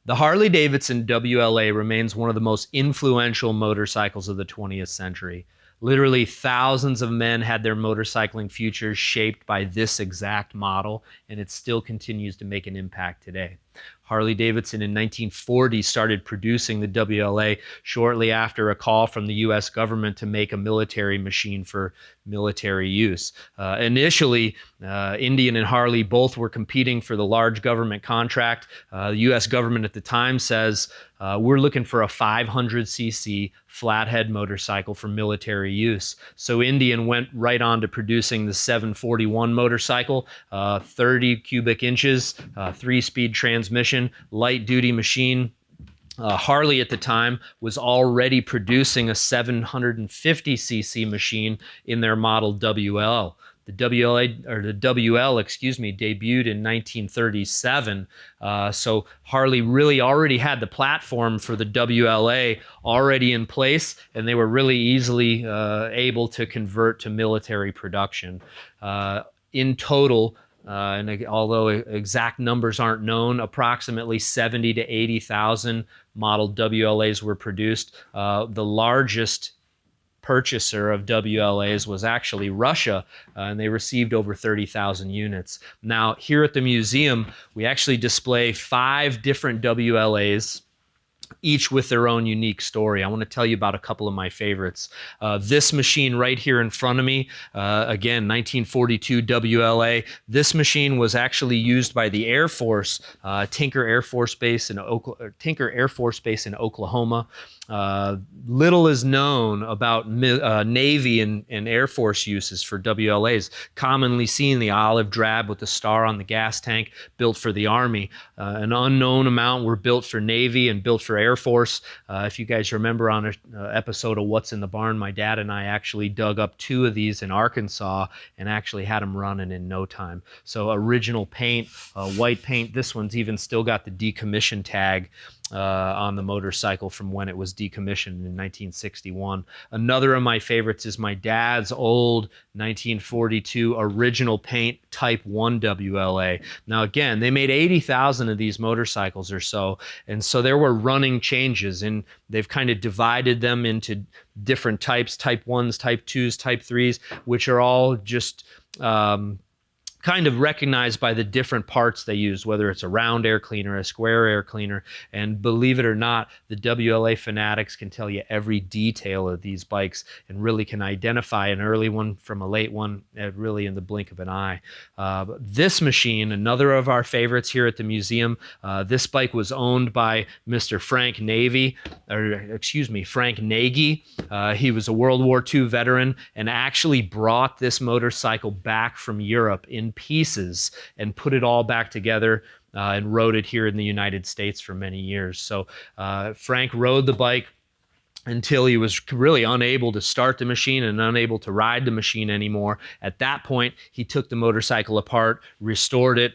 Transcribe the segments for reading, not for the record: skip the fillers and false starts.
The Harley-Davidson WLA remains one of the most influential motorcycles of the 20th century. Literally thousands of men had their motorcycling futures shaped by this exact model, and it still continues to make an impact today. Harley-Davidson in 1940 started producing the WLA shortly after a call from the U.S. government to make a military machine for military use. Initially, Indian and Harley both were competing for the large government contract. The U.S. government at the time says, we're looking for a 500cc flathead motorcycle for military use. So Indian went right on to producing the 741 motorcycle, 30 cubic inches, 3-speed transmission, light-duty machine. Harley at the time was already producing a 750cc machine in their model WL. The WL, excuse me, debuted in 1937. So Harley really already had the platform for the WLA already in place, and they were really easily able to convert to military production. In total, and although exact numbers aren't known, approximately 70 to 80,000 model WLAs were produced. The largest purchaser of WLAs was actually Russia, and they received over 30,000 units. Now, here at the museum, we actually display 5 different WLAs, each with their own unique story. I want to tell you about a couple of my favorites. This machine right here in front of me, again, 1942 WLA. This machine was actually used by the Air Force, Tinker Air Force Base in Oklahoma. Little is known about Navy and Air Force uses for WLAs. Commonly seen the olive drab with the star on the gas tank, built for the Army. An unknown amount were built for Navy and built for Air Force. If you guys remember on an episode of What's in the Barn, my dad and I actually dug up 2 of these in Arkansas and actually had them running in no time. So original paint, white paint. This one's even still got the decommission tag on the motorcycle from when it was decommissioned in 1961. Another of my favorites is my dad's old 1942 original paint Type 1 WLA. Now again, they made 80,000 of these motorcycles or so, and so there were running changes, and they've kind of divided them into different types, Type 1s, Type 2s, Type 3s, which are all just kind of recognized by the different parts they use, whether it's a round air cleaner, a square air cleaner. And believe it or not, the WLA fanatics can tell you every detail of these bikes and really can identify an early one from a late one really in the blink of an eye. This machine, another of our favorites here at the museum, this bike was owned by Mr. Frank Nagy. He was a World War II veteran and actually brought this motorcycle back from Europe in pieces and put it all back together and rode it here in the United States for many years. So Frank rode the bike until he was really unable to start the machine and unable to ride the machine anymore. At that point, he took the motorcycle apart, restored it,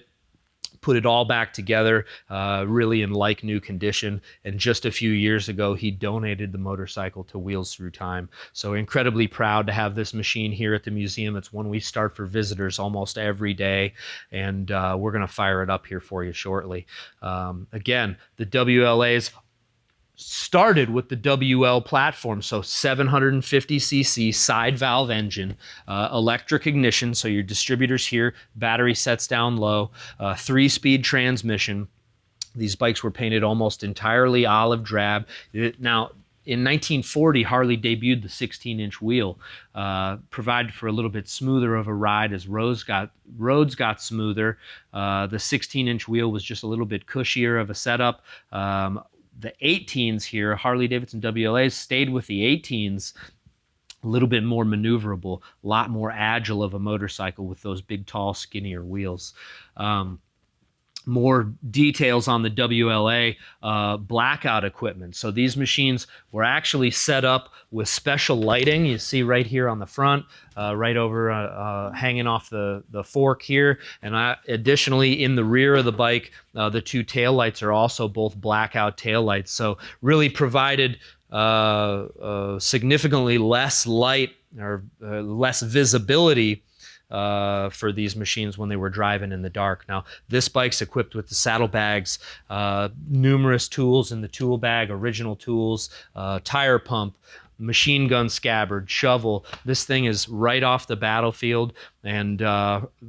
put it all back together, really in like new condition. And just a few years ago, he donated the motorcycle to Wheels Through Time. So incredibly proud to have this machine here at the museum. It's one we start for visitors almost every day, and we're going to fire it up here for you shortly. Again, the WLAs started with the WL platform, so 750cc side valve engine, electric ignition, so your distributors here, battery sets down low, 3-speed transmission. These bikes were painted almost entirely olive drab. Now, in 1940, Harley debuted the 16-inch wheel, provided for a little bit smoother of a ride as roads got smoother. The 16-inch wheel was just a little bit cushier of a setup. The 18s here, Harley-Davidson WLAs, stayed with the 18s, a little bit more maneuverable, a lot more agile of a motorcycle with those big, tall, skinnier wheels. More details on the WLA blackout equipment. So these machines were actually set up with special lighting. You see right here on the front, right over hanging off the fork here. And additionally, in the rear of the bike, the 2 tail lights are also both blackout tail lights. So really provided significantly less light or less visibility for these machines when they were driving in the dark. Now, this bike's equipped with the saddlebags, numerous tools in the tool bag, original tools, tire pump, machine gun scabbard, shovel. This thing is right off the battlefield. And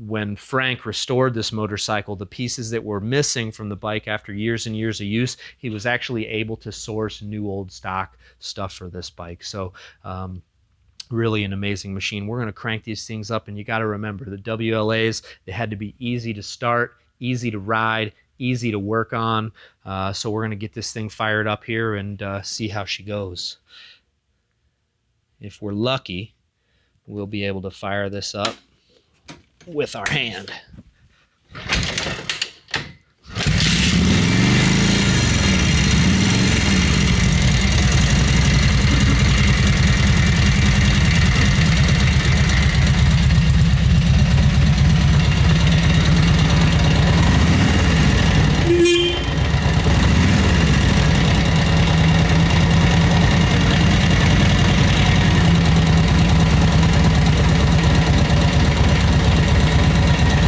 when Frank restored this motorcycle, the pieces that were missing from the bike after years and years of use, he was actually able to source new old stock stuff for this bike. So really an amazing machine. We're going to crank these things up, and you got to remember the WLAs, they had to be easy to start, easy to ride, easy to work on. So we're going to get this thing fired up here and see how she goes. If we're lucky, we'll be able to fire this up with our hand.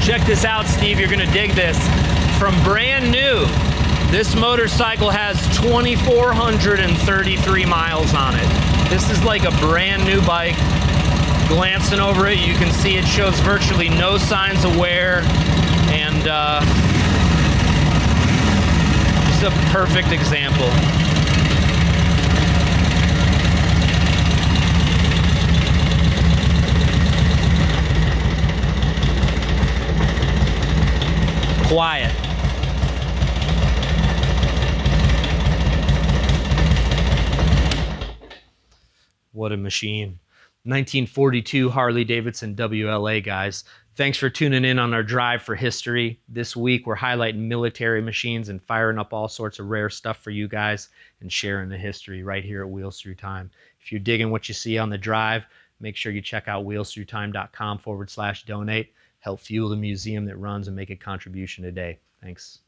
Check this out, Steve, you're gonna dig this. From brand new, this motorcycle has 2,433 miles on it. This is like a brand new bike. Glancing over it, you can see it shows virtually no signs of wear, and just a perfect example. Quiet. What a machine. 1942 Harley-Davidson WLA, guys. Thanks for tuning in on our drive for history. This week, we're highlighting military machines and firing up all sorts of rare stuff for you guys and sharing the history right here at Wheels Through Time. If you're digging what you see on the drive, make sure you check out wheelsthroughtime.com/donate. Help fuel the museum that runs and make a contribution today. Thanks.